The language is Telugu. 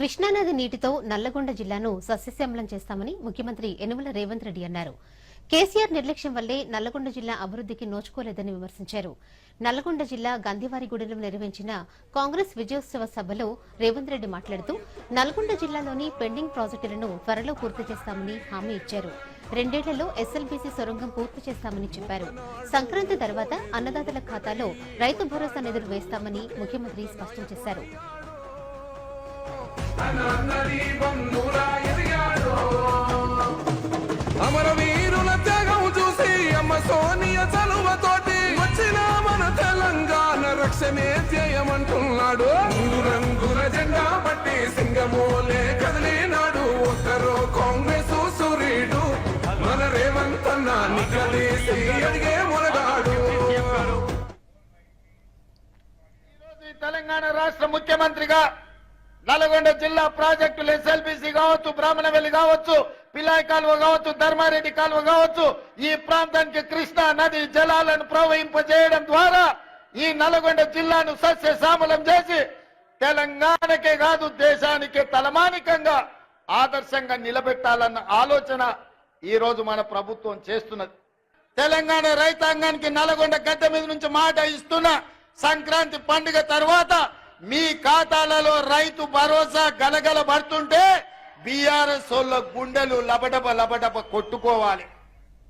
కృష్ణానది నీటితో నల్లగొండ జిల్లాను సస్యశ్యామలం చేస్తామని ముఖ్యమంత్రి యనుమల రేవంత్ రెడ్డి అన్నారు. కేసీఆర్ నిర్లక్ష్యం వల్లే నల్లగొండ జిల్లా అభివృద్దికి నోచుకోలేదని విమర్శించారు. నల్లగొండ జిల్లా గందివారిగూడెంలో నిర్వహించిన కాంగ్రెస్ విజయోత్సవ సభలో రేవంత్ రెడ్డి మాట్లాడుతూ నల్గొండ జిల్లాలోని పెండింగ్ ప్రాజెక్టులను త్వరలో పూర్తి చేస్తామని హామీ ఇచ్చారు. 2 ఏళ్లలో ఎస్ఎల్బీసీ సొరంగం పూర్తి చేస్తామని చెప్పారు. సంక్రాంతి తర్వాత అన్నదాతల ఖాతాలో రైతు భరోసా నిధులు వేస్తామని ముఖ్యమంత్రి స్పష్టం చేశారు. అమరవీరుల త్యాగం చూసి అమ్మ సోనియ చలువతోటి వచ్చిన మన తెలంగాణ రక్షణే ధ్యేయమంటున్నాడు. రంగుల జెండా పట్టి సింగమోలే కదిలినాడు. ఒక్కరో కాంగ్రెస్ సూర్యుడు మన రేవంత్ అన్న నిగదీసి అడిగే మొరగాడు. తెలంగాణ రాష్ట్ర ముఖ్యమంత్రిగా నల్గొండ జిల్లా ప్రాజెక్టులు ఎస్ఎల్బీసీ కావచ్చు, బ్రాహ్మణవెల్లి కావచ్చు, పిలాయి కాలువ కావచ్చు, ధర్మారెడ్డి కాలువ కావచ్చు, ఈ ప్రాంతానికి కృష్ణా నది జలాలను ప్రవహింపజేయడం ద్వారా ఈ నల్గొండ జిల్లాను సస్యశ్యామలం చేసి తెలంగాణకే కాదు దేశానికే తలమానికంగా ఆదర్శంగా నిలబెట్టాలన్న ఆలోచన ఈ రోజు మన ప్రభుత్వం చేస్తున్నది. తెలంగాణ రైతాంగానికి నల్గొండ గడ్డ మీద నుంచి మాట ఇస్తున్న సంక్రాంతి పండుగ తర్వాత మీ ఖాతాలలో రైతు భరోసా గలగల పడుతుంటే బీఆర్ఎస్ వాళ్ళ గుండెలు లబడబ లబడబ కొట్టుకోవాలి.